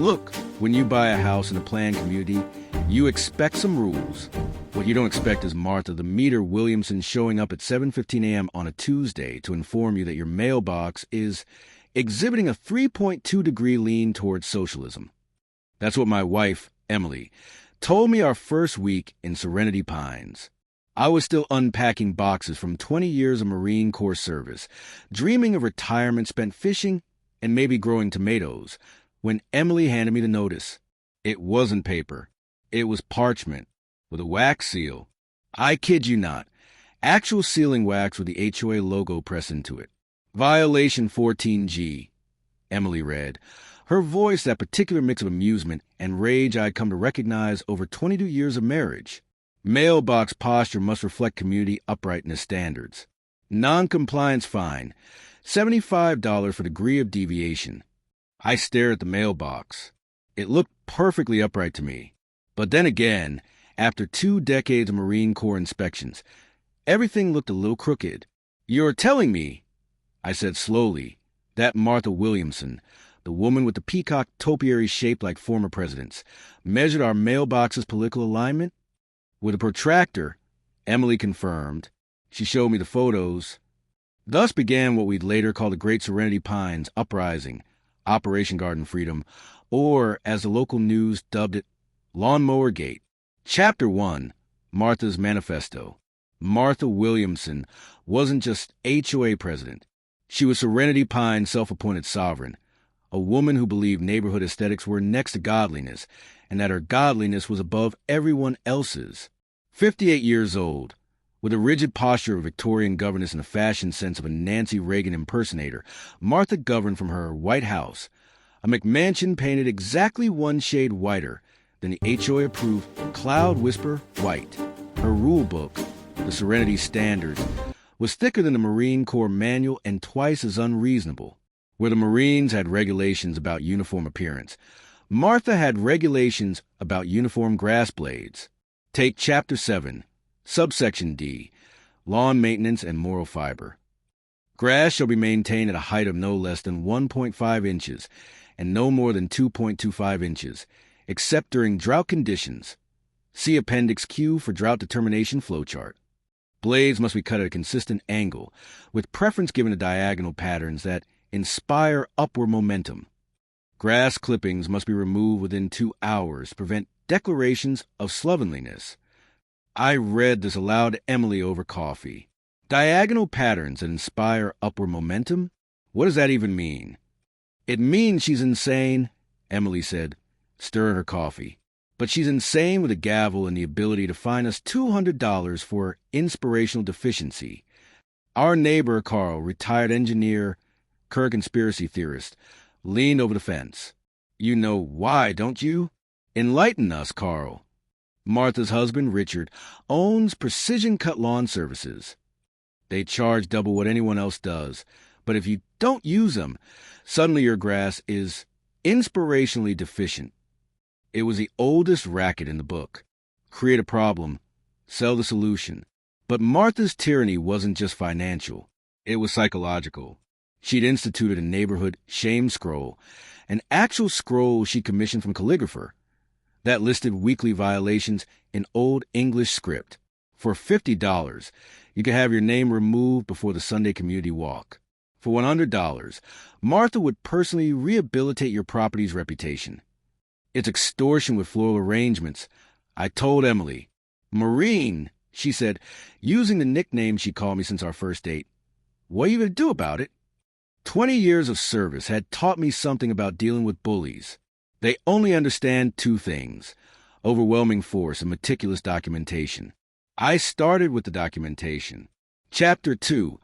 Look, when you buy a house in a planned community, you expect some rules. What you don't expect is Martha the Meter Williamson showing up at 7:15 a.m. on a Tuesday to inform you that your mailbox is exhibiting a 3.2-degree lean towards socialism. That's what my wife, Emily, told me our first week in Serenity Pines. I was still unpacking boxes from 20 years of Marine Corps service, dreaming of retirement spent fishing and maybe growing tomatoes, when Emily handed me the notice. It wasn't paper. It was parchment with a wax seal. I kid you not. Actual sealing wax with the HOA logo pressed into it. Violation 14G, Emily read, her voice that particular mix of amusement and rage I'd come to recognize over 22 years of marriage. Mailbox posture must reflect community uprightness standards. Non-compliance fine, $75 for degree of deviation. I stared at the mailbox. It looked perfectly upright to me. But then again, after 2 decades of Marine Corps inspections, everything looked a little crooked. You're telling me, I said slowly, that Martha Williamson, the woman with the peacock topiary shaped like former presidents, measured our mailbox's political alignment? With a protractor, Emily confirmed. She showed me the photos. Thus began what we'd later call the Great Serenity Pines Uprising, Operation Garden Freedom, or, as the local news dubbed it, Lawnmower Gate. Chapter 1, Martha's Manifesto. Martha Williamson wasn't just HOA president. She was Serenity Pines' self-appointed sovereign, a woman who believed neighborhood aesthetics were next to godliness, and that her godliness was above everyone else's. 58 years old, with a rigid posture of Victorian governess and a fashion sense of a Nancy Reagan impersonator, Martha governed from her White House, a McMansion painted exactly one shade whiter than the HOA-approved Cloud Whisper White. Her rule book, the Serenity Standards, was thicker than the Marine Corps manual and twice as unreasonable. Where the Marines had regulations about uniform appearance, Martha had regulations about uniform grass blades. Take Chapter 7, Subsection D, Lawn Maintenance and Moral Fiber. Grass shall be maintained at a height of no less than 1.5 inches and no more than 2.25 inches, except during drought conditions. See Appendix Q for drought determination flowchart. Blades must be cut at a consistent angle, with preference given to diagonal patterns that inspire upward momentum. Grass clippings must be removed within 2 hours to prevent declarations of slovenliness. I read this aloud to Emily over coffee. Diagonal patterns that inspire upward momentum? What does that even mean? It means she's insane, Emily said, stirring her coffee. But she's insane with a gavel and the ability to fine us $200 for inspirational deficiency. Our neighbor, Carl, retired engineer, conspiracy theorist, leaned over the fence. You know why, don't you? Enlighten us, Carl. Martha's husband, Richard, owns Precision Cut Lawn Services. They charge double what anyone else does, but if you don't use them, suddenly your grass is inspirationally deficient. It was the oldest racket in the book. Create a problem, sell the solution. But Martha's tyranny wasn't just financial. It was psychological. She'd instituted a neighborhood shame scroll, an actual scroll she commissioned from a calligrapher, that listed weekly violations in Old English script. For $50, you could have your name removed before the Sunday community walk. For $100, Martha would personally rehabilitate your property's reputation. It's extortion with floral arrangements. I told Emily. Marine, she said, using the nickname she called me since our first date. What are you going to do about it? 20 years of service had taught me something about dealing with bullies. They only understand 2 things: overwhelming force and meticulous documentation. I started with the documentation. Chapter 2,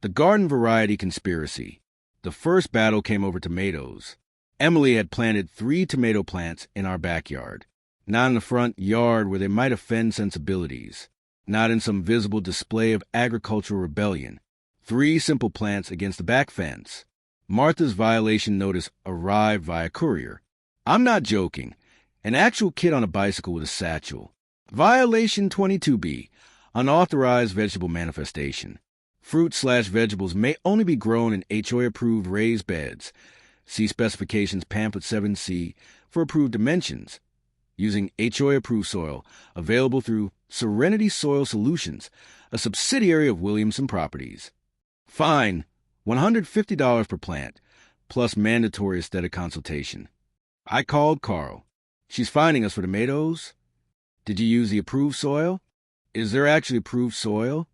The Garden Variety Conspiracy. The first battle came over tomatoes. Emily had planted 3 tomato plants in our backyard, not in the front yard where they might offend sensibilities, not in some visible display of agricultural rebellion. 3 simple plants against the back fence. Martha's violation notice arrived via courier. I'm not joking. An actual kid on a bicycle with a satchel. Violation 22B, unauthorized vegetable manifestation. Fruit/vegetables may only be grown in HOA-approved raised beds. See specifications pamphlet 7C for approved dimensions. Using HOA approved soil, available through Serenity Soil Solutions, a subsidiary of Williamson Properties. Fine, $150 per plant, plus mandatory aesthetic consultation. I called Carl. She's finding us for tomatoes. Did you use the approved soil? Is there actually approved soil?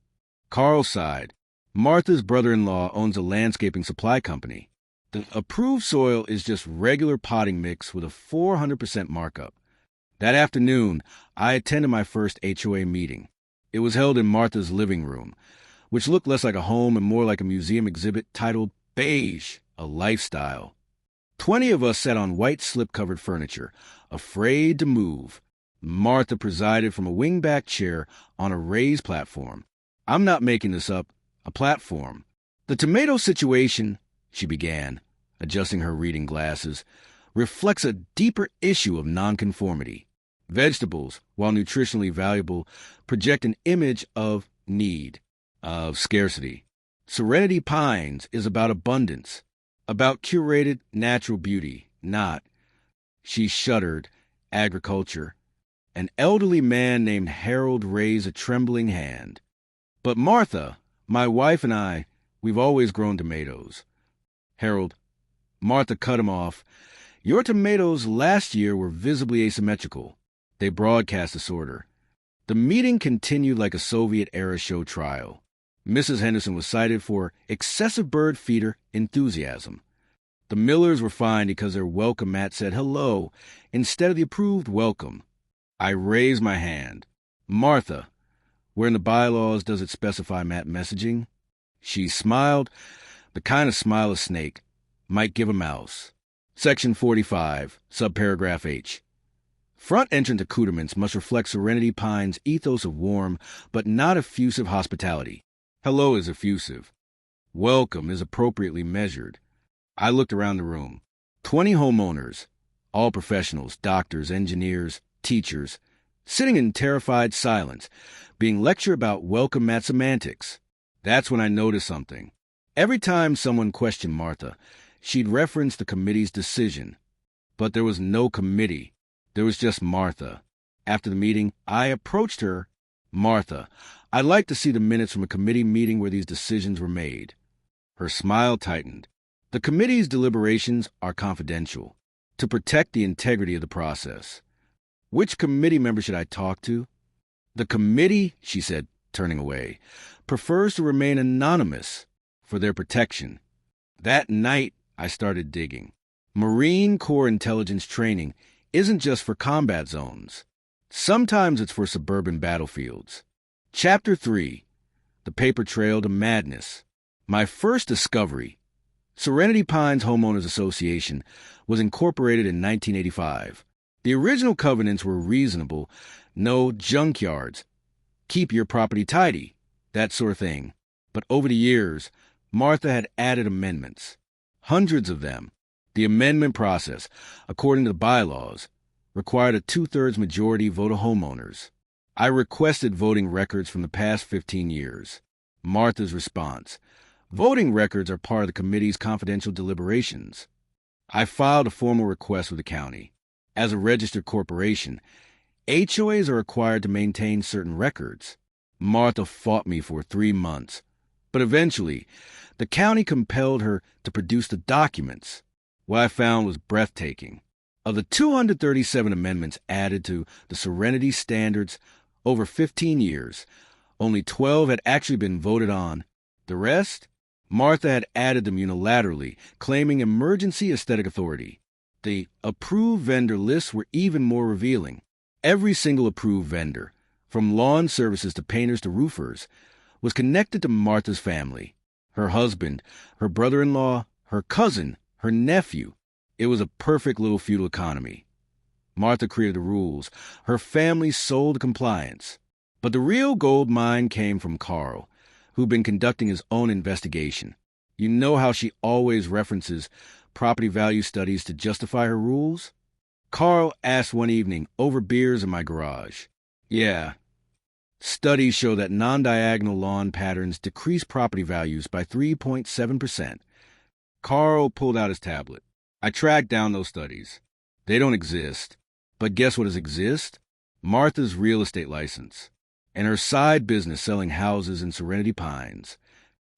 Carl sighed. Martha's brother-in-law owns a landscaping supply company. The approved soil is just regular potting mix with a 400% markup. That afternoon, I attended my first HOA meeting. It was held in Martha's living room, which looked less like a home and more like a museum exhibit titled Beige, a Lifestyle. 20 of us sat on white slip-covered furniture, afraid to move. Martha presided from a wing-back chair on a raised platform. I'm not making this up, a platform. The tomato situation, she began, adjusting her reading glasses, reflects a deeper issue of nonconformity. Vegetables, while nutritionally valuable, project an image of need, of scarcity. Serenity Pines is about abundance, about curated natural beauty, not, she shuddered, agriculture. An elderly man named Harold raised a trembling hand. But Martha, my wife and I, we've always grown tomatoes. Harold, Martha cut him off. Your tomatoes last year were visibly asymmetrical. They broadcast disorder. The meeting continued like a Soviet-era show trial. Mrs. Henderson was cited for excessive bird feeder enthusiasm. The Millers were fined because their welcome mat said hello instead of the approved welcome. I raised my hand. Martha, where in the bylaws does it specify mat messaging? She smiled, the kind of smile a snake might give a mouse. Section 45, subparagraph H. Front entrance accoutrements must reflect Serenity Pines' ethos of warm but not effusive hospitality. Hello is effusive. Welcome is appropriately measured. I looked around the room. 20 homeowners, all professionals, doctors, engineers, teachers, sitting in terrified silence, being lectured about welcome mat semantics. That's when I noticed something. Every time someone questioned Martha, she'd reference the committee's decision. But there was no committee. There was just Martha. After the meeting, I approached her. Martha, I'd like to see the minutes from a committee meeting where these decisions were made. Her smile tightened. The committee's deliberations are confidential, to protect the integrity of the process. Which committee member should I talk to? The committee, she said, turning away, prefers to remain anonymous for their protection. That night, I started digging. Marine Corps intelligence training isn't just for combat zones. Sometimes it's for suburban battlefields. Chapter 3, The Paper Trail to Madness. My first discovery. Serenity Pines Homeowners Association was incorporated in 1985. The original covenants were reasonable. No junkyards. Keep your property tidy. That sort of thing. But over the years, Martha had added amendments. Hundreds of them. The amendment process, according to the bylaws, required a 2/3 majority vote of homeowners. I requested voting records from the past 15 years. Martha's response: voting records are part of the committee's confidential deliberations. I filed a formal request with the county. As a registered corporation, HOAs are required to maintain certain records. Martha fought me for 3 months, but eventually, the county compelled her to produce the documents. What I found was breathtaking. Of the 237 amendments added to the Serenity standards over 15 years, only 12 had actually been voted on. The rest? Martha had added them unilaterally, claiming emergency aesthetic authority. The approved vendor lists were even more revealing. Every single approved vendor, from lawn services to painters to roofers, was connected to Martha's family. Her husband, her brother-in-law, her cousin, her nephew. It was a perfect little feudal economy. Martha created the rules. Her family sold compliance. But the real gold mine came from Carl, who'd been conducting his own investigation. You know how she always references property value studies to justify her rules? Carl asked one evening over beers in my garage. Yeah. Studies show that non-diagonal lawn patterns decrease property values by 3.7%. Carl pulled out his tablet. I tracked down those studies. They don't exist. But guess what does exist? Martha's real estate license and her side business selling houses in Serenity Pines.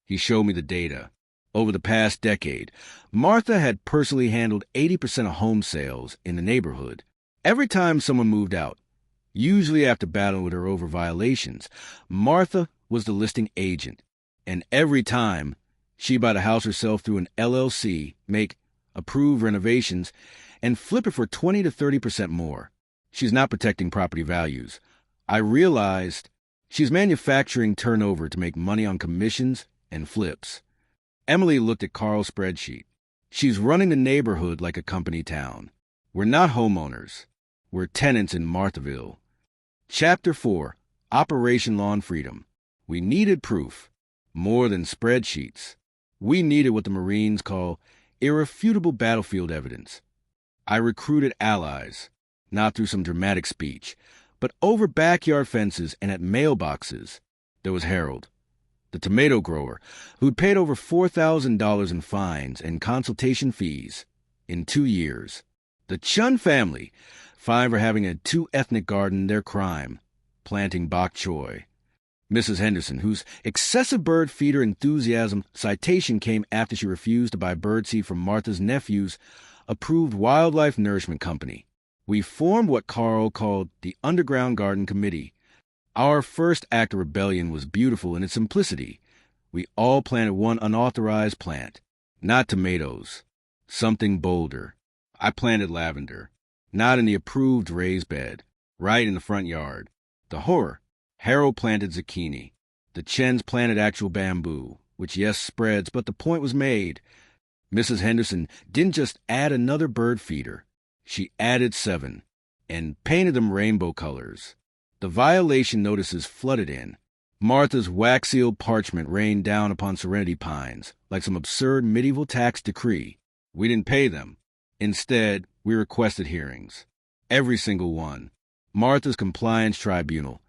He showed me the data. Over the past decade, Martha had personally handled 80% of home sales in the neighborhood. Every time someone moved out, usually after battling with her over violations, Martha was the listing agent. And every time, she'd buy the house herself through an LLC, make approved renovations, and flip it for 20 to 30% more. She's not protecting property values. I realized she's manufacturing turnover to make money on commissions and flips. Emily looked at Carl's spreadsheet. She's running the neighborhood like a company town. We're not homeowners. We're tenants in Marthaville. Chapter 4, Operation Lawn Freedom. We needed proof. More than spreadsheets. We needed what the Marines call irrefutable battlefield evidence. I recruited allies, not through some dramatic speech, but over backyard fences and at mailboxes. There was Harold, the tomato grower, who'd paid over $4,000 in fines and consultation fees in 2 years. The Chun family, fined for having a two-ethnic garden their crime, planting bok choy. Mrs. Henderson, whose excessive bird feeder enthusiasm citation came after she refused to buy birdseed from Martha's nephew's approved wildlife nourishment company. We formed what Carl called the Underground Garden Committee. Our first act of rebellion was beautiful in its simplicity. We all planted one unauthorized plant, not tomatoes, something bolder. I planted lavender, not in the approved raised bed, right in the front yard. The horror. Harold planted zucchini. The Chens planted actual bamboo, which yes spreads, but the point was made. Mrs. Henderson didn't just add another bird feeder. She added 7, and painted them rainbow colors. The violation notices flooded in. Martha's wax-sealed parchment rained down upon Serenity Pines, like some absurd medieval tax decree. We didn't pay them. Instead, we requested hearings. Every single one. Martha's Compliance Tribunal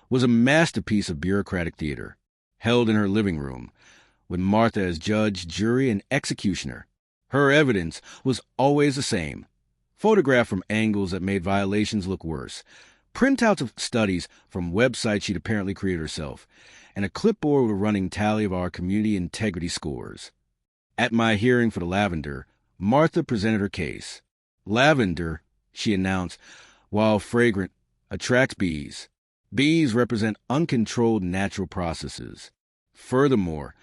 was a masterpiece of bureaucratic theater, held in her living room, with Martha as judge, jury, and executioner. Her evidence was always the same. Photographed from angles that made violations look worse, printouts of studies from websites she'd apparently created herself, and a clipboard with a running tally of our community integrity scores. At my hearing for the lavender, Martha presented her case. Lavender, she announced, while fragrant, attracts bees. Bees represent uncontrolled natural processes. Furthermore,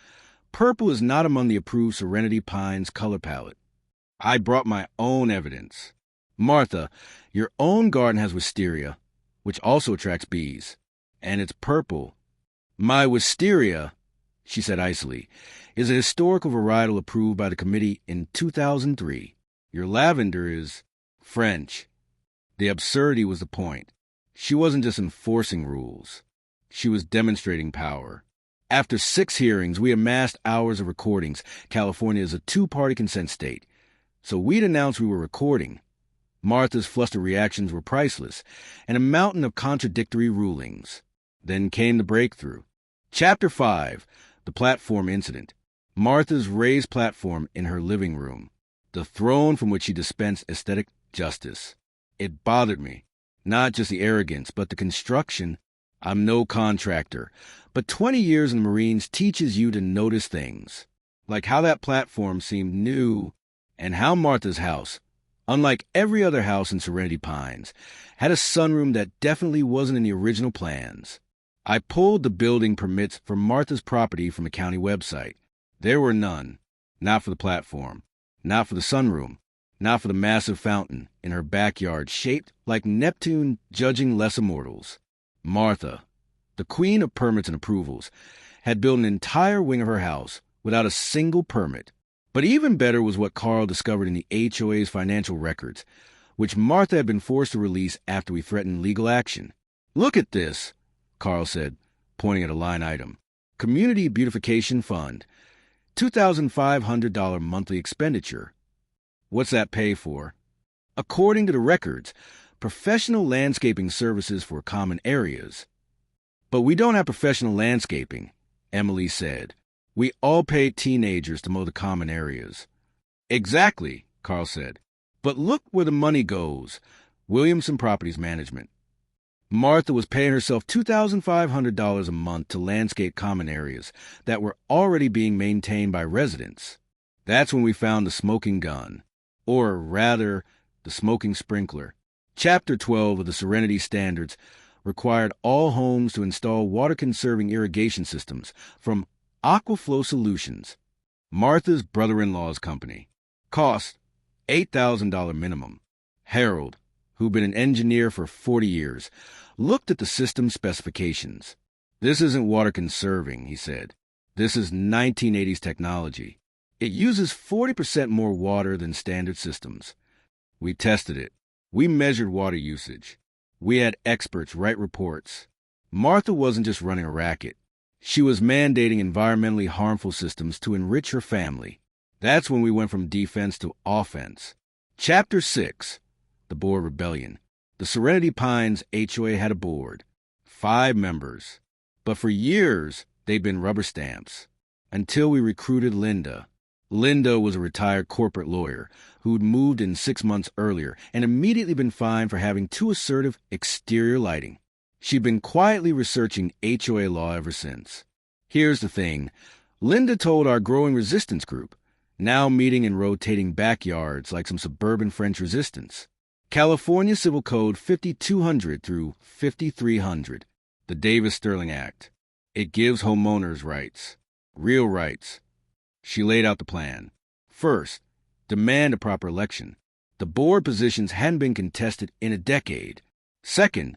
purple is not among the approved Serenity Pines color palette. I brought my own evidence. Martha, your own garden has wisteria, which also attracts bees, and it's purple. My wisteria, she said icily, is a historical varietal approved by the committee in 2003. Your lavender is French. The absurdity was the point. She wasn't just enforcing rules. She was demonstrating power. After 6 hearings, we amassed hours of recordings. California is a 2-party consent state, so we'd announced we were recording. Martha's flustered reactions were priceless, and a mountain of contradictory rulings. Then came the breakthrough. Chapter 5, The Platform Incident. Martha's raised platform in her living room, the throne from which she dispensed aesthetic justice. It bothered me. Not just the arrogance, but the construction. I'm no contractor, but 20 years in the Marines teaches you to notice things, like how that platform seemed new, and how Martha's house, unlike every other house in Serenity Pines, had a sunroom that definitely wasn't in the original plans. I pulled the building permits for Martha's property from the county website. There were none. Not for the platform. Not for the sunroom. Not for the massive fountain in her backyard shaped like Neptune judging lesser mortals. Martha, the queen of permits and approvals, had built an entire wing of her house without a single permit. But even better was what Carl discovered in the HOA's financial records, which Martha had been forced to release after we threatened legal action. Look at this, Carl said, pointing at a line item. Community Beautification Fund, $2,500 monthly expenditure. What's that pay for? According to the records, professional landscaping services for common areas. But we don't have professional landscaping, Emily said. We all pay teenagers to mow the common areas. Exactly, Carl said. But look where the money goes. Williamson Properties Management. Martha was paying herself $2,500 a month to landscape common areas that were already being maintained by residents. That's when we found the smoking gun, or rather, the smoking sprinkler. Chapter 12 of the Serenity Standards required all homes to install water-conserving irrigation systems from Aquaflow Solutions, Martha's brother-in-law's company. Cost, $8,000 minimum. Harold, who'd been an engineer for 40 years, looked at the system specifications. This isn't water-conserving, he said. This is 1980s technology. It uses 40% more water than standard systems. We tested it. We measured water usage. We had experts write reports. Martha wasn't just running a racket. She was mandating environmentally harmful systems to enrich her family. That's when we went from defense to offense. Chapter 6, the Board Rebellion. The Serenity Pines HOA had a board, 5 members. But for years, they'd been rubber stamps. Until we recruited Linda. Linda was a retired corporate lawyer who'd moved in 6 months earlier and immediately been fined for having too assertive exterior lighting. She'd been quietly researching HOA law ever since. Here's the thing. Linda told our growing resistance group, now meeting in rotating backyards like some suburban French resistance. California Civil Code 5200 through 5300, the Davis-Sterling Act. It gives homeowners rights, real rights. She laid out the plan. First, demand a proper election. The board positions hadn't been contested in a decade. Second,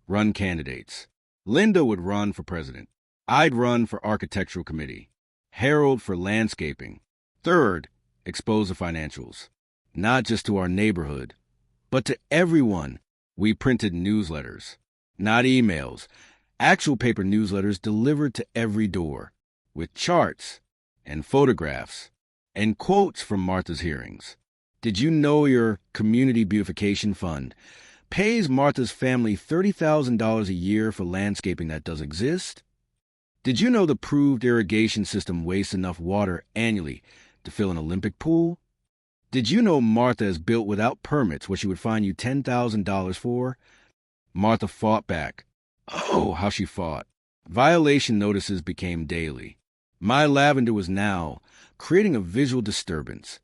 run candidates. Linda would run for president. I'd run for architectural committee. Harold for landscaping. Third, expose the financials. Not just to our neighborhood, but to everyone. We printed newsletters, not emails, actual paper newsletters delivered to every door, with charts and photographs and quotes from Martha's hearings. Did you know your community beautification fund pays Martha's family $30,000 a year for landscaping that does exist? Did you know the proved irrigation system wastes enough water annually to fill an Olympic pool? Did you know Martha has built without permits what she would fine you $10,000 for? Martha fought back. Oh, how she fought. Violation notices became daily. My lavender was now creating a visual disturbance.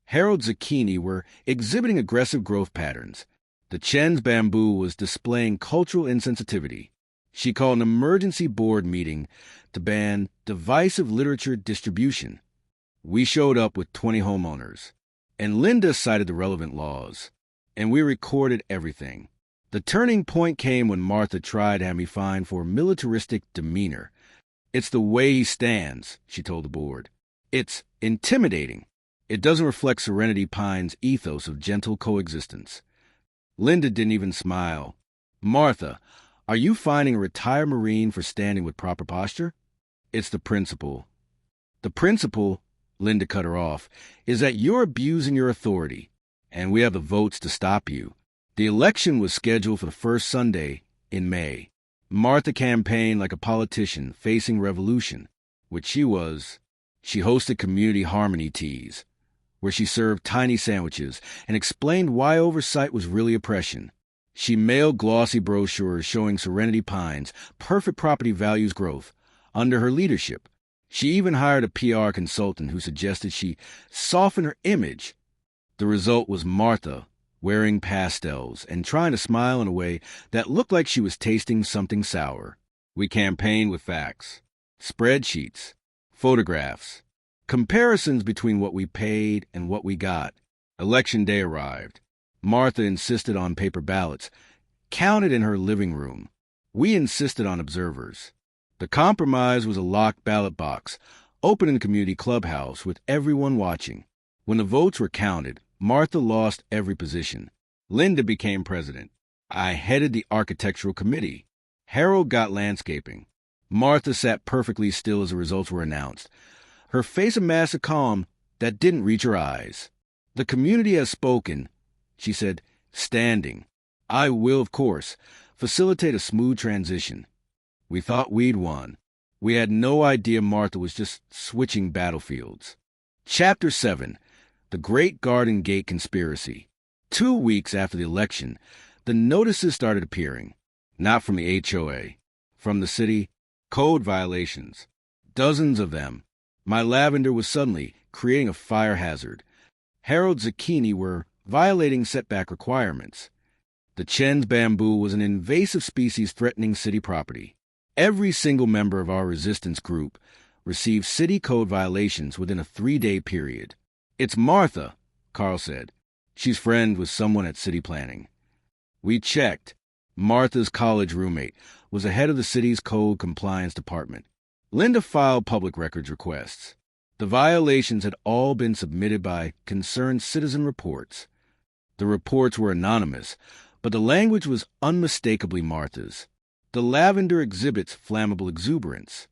Harold's zucchini were exhibiting aggressive growth patterns. The Chen's bamboo was displaying cultural insensitivity. She called an emergency board meeting to ban divisive literature distribution. We showed up with 20 homeowners, and Linda cited the relevant laws, and we recorded everything. The turning point came when Martha tried to have me fined for militaristic demeanor. It's the way he stands, she told the board. It's intimidating. It doesn't reflect Serenity Pines' ethos of gentle coexistence. Linda didn't even smile. Martha, are you fining a retired Marine for standing with proper posture? It's the principle. The principle, Linda cut her off, is that you're abusing your authority, and we have the votes to stop you. The election was scheduled for the first Sunday in May. Martha campaigned like a politician facing revolution, which she was. She hosted community harmony teas, where she served tiny sandwiches and explained why oversight was really oppression. She mailed glossy brochures showing Serenity Pines' perfect property values growth under her leadership. She even hired a PR consultant who suggested she soften her image. The result was Martha wearing pastels and trying to smile in a way that looked like she was tasting something sour. We campaigned with facts, spreadsheets, photographs, comparisons between what we paid and what we got. Election day arrived. Martha insisted on paper ballots, counted in her living room. We insisted on observers. The compromise was a locked ballot box, open in the community clubhouse with everyone watching. When the votes were counted, Martha lost every position. Linda became president. I headed the architectural committee. Harold got landscaping. Martha sat perfectly still as the results were announced, her face a mask of calm that didn't reach her eyes. The community has spoken, she said, standing. I will, of course, facilitate a smooth transition. We thought we'd won. We had no idea Martha was just switching battlefields. Chapter 7. The Great Garden Gate Conspiracy. 2 weeks after the election, the notices started appearing. Not from the HOA. From the city. Code violations. Dozens of them. My lavender was suddenly creating a fire hazard. Harold zucchini were violating setback requirements. The Chen's bamboo was an invasive species threatening city property. Every single member of our resistance group received city code violations within a 3-day period. It's Martha, Carl said. She's friend with someone at city planning. We checked. Martha's college roommate was the head of the city's code compliance department. Linda filed public records requests. The violations had all been submitted by concerned citizen reports. The reports were anonymous, but the language was unmistakably Martha's. The lavender exhibits flammable exuberance.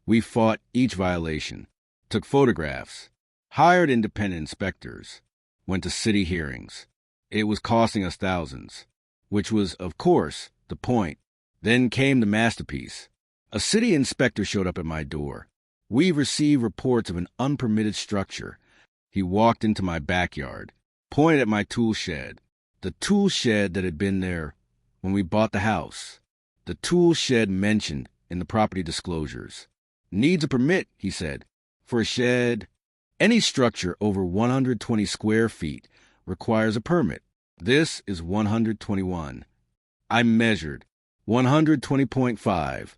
We fought each violation, took photographs, hired independent inspectors, went to city hearings. It was costing us thousands, which was, of course, the point. Then came the masterpiece. A city inspector showed up at my door. We've received reports of an unpermitted structure. He walked into my backyard, pointed at my tool shed, the tool shed that had been there when we bought the house, the tool shed mentioned in the property disclosures. Needs a permit, he said, for a shed. Any structure over 120 square feet requires a permit. This is 121. I measured 120.5.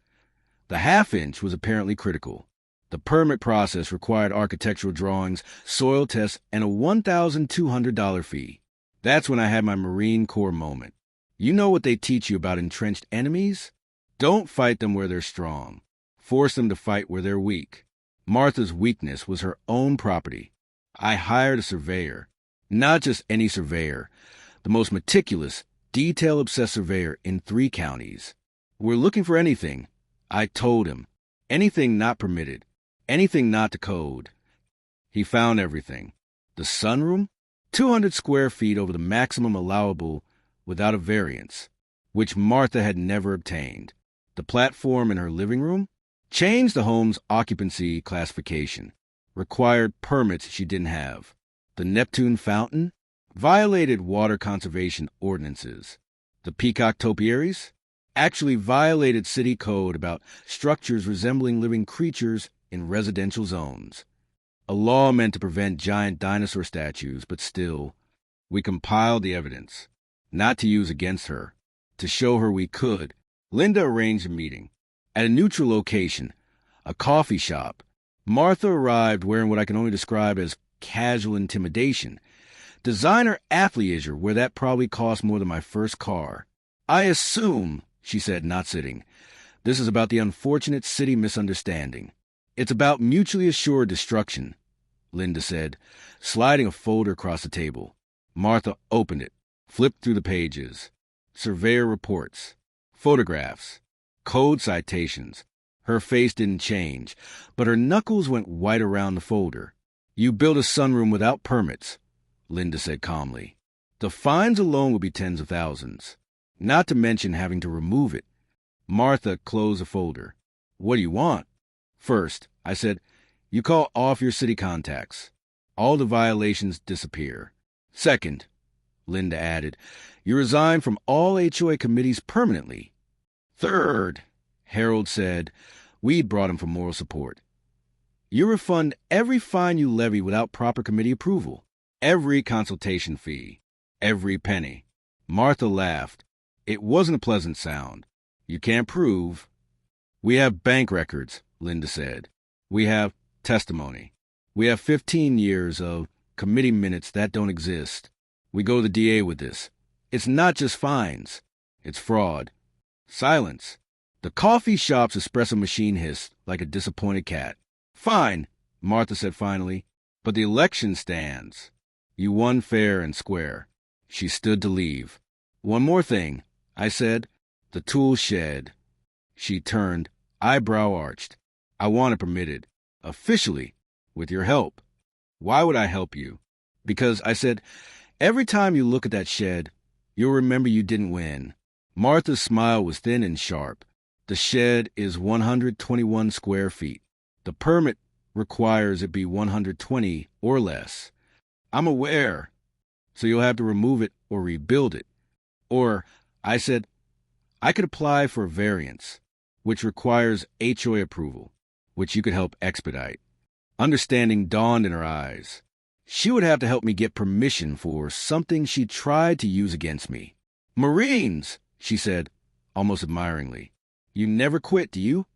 The half-inch was apparently critical. The permit process required architectural drawings, soil tests, and a $1,200 fee. That's when I had my Marine Corps moment. You know what they teach you about entrenched enemies? Don't fight them where they're strong. Force them to fight where they're weak. Martha's weakness was her own property. I hired a surveyor. Not just any surveyor. The most meticulous, detail-obsessed surveyor in 3 counties. We're looking for anything. I told him. Anything not permitted. Anything not to code. He found everything. The sunroom? 200 square feet over the maximum allowable without a variance, which Martha had never obtained. The platform in her living room? Changed the home's occupancy classification. Required permits she didn't have. The Neptune fountain? Violated water conservation ordinances. The peacock topiaries? Actually violated city code about structures resembling living creatures in residential zones. A law meant to prevent giant dinosaur statues, but still, we compiled the evidence. Not to use against her. To show her we could. Linda arranged a meeting. At a neutral location, a coffee shop. Martha arrived wearing what I can only describe as casual intimidation. Designer athleisure, where that probably cost more than my first car. I assume, she said, not sitting, this is about the unfortunate city misunderstanding. It's about mutually assured destruction, Linda said, sliding a folder across the table. Martha opened it, flipped through the pages. Surveyor reports, photographs, code citations. Her face didn't change, but her knuckles went white around the folder. You built a sunroom without permits, Linda said calmly. The fines alone would be tens of thousands, not to mention having to remove it. Martha closed the folder. What do you want? First, I said, you call off your city contacts. All the violations disappear. Second, Linda added, you resign from all HOA committees permanently. Third, Harold said, we'd brought him for moral support. You refund every fine you levy without proper committee approval. Every consultation fee. Every penny. Martha laughed. It wasn't a pleasant sound. You can't prove. We have bank records, Linda said. We have testimony. We have 15 years of committee minutes that don't exist. We go to the DA with this. It's not just fines. It's fraud. Silence. The coffee shop's espresso machine hissed like a disappointed cat. Fine, Martha said finally, but the election stands. You won fair and square. She stood to leave. One more thing, I said. The tool shed. She turned, eyebrow arched. I want it permitted. Officially. With your help. Why would I help you? Because, I said, every time you look at that shed, you'll remember you didn't win. Martha's smile was thin and sharp. The shed is 121 square feet. The permit requires it be 120 or less. I'm aware. So you'll have to remove it or rebuild it. Or, I said, I could apply for a variance, which requires HOA approval, which you could help expedite. Understanding dawned in her eyes. She would have to help me get permission for something she tried to use against me. Marines, she said, almost admiringly. You never quit, do you?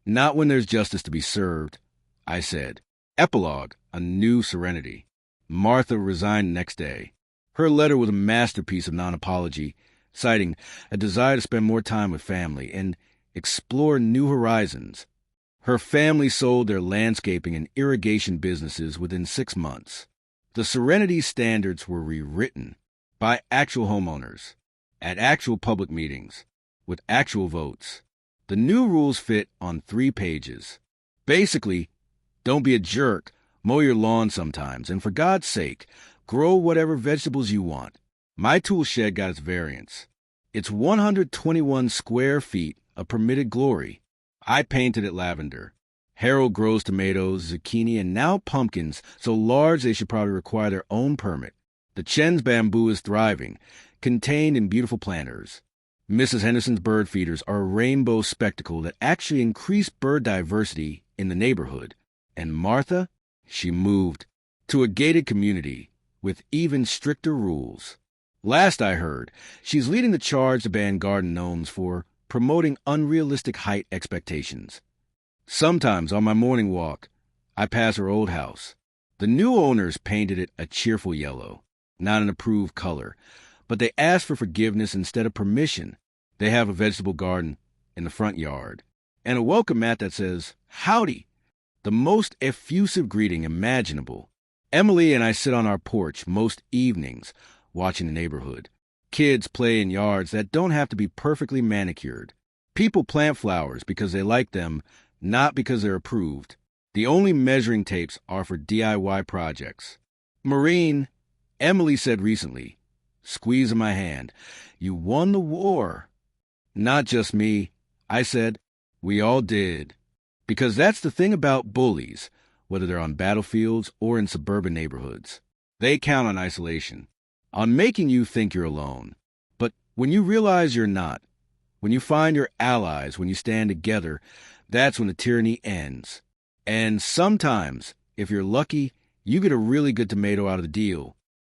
Not when there's justice to be served, I said. Epilogue, a new serenity. Martha resigned next day. Her letter was a masterpiece of non-apology, citing a desire to spend more time with family and explore new horizons. Her family sold their landscaping and irrigation businesses within 6 months. The Serenity standards were rewritten by actual homeowners, at actual public meetings, with actual votes. The new rules fit on 3 pages. Basically, don't be a jerk, mow your lawn sometimes, and for God's sake, grow whatever vegetables you want. My tool shed got its variance. It's 121 square feet of permitted glory. I painted it lavender. Harold grows tomatoes, zucchini, and now pumpkins, so large they should probably require their own permit. The Chen's bamboo is thriving, contained in beautiful planters. Mrs. Henderson's bird feeders are a rainbow spectacle that actually increase bird diversity in the neighborhood. And Martha, she moved to a gated community with even stricter rules. Last I heard, she's leading the charge to ban garden gnomes for promoting unrealistic height expectations. Sometimes on my morning walk, I pass her old house. The new owners painted it a cheerful yellow, not an approved color, but they asked for forgiveness instead of permission. They have a vegetable garden in the front yard and a welcome mat that says, "Howdy," the most effusive greeting imaginable. Emily and I sit on our porch most evenings watching the neighborhood. Kids play in yards that don't have to be perfectly manicured. People plant flowers because they like them, not because they're approved. The only measuring tapes are for DIY projects. Maureen, Emily said recently, squeezing my hand, "You won the war." Not just me, I said. We all did. Because that's the thing about bullies, whether they're on battlefields or in suburban neighborhoods. They count on isolation, on making you think you're alone. But when you realize you're not, when you find your allies, when you stand together, that's when the tyranny ends. And sometimes, if you're lucky, you get a really good tomato out of the deal.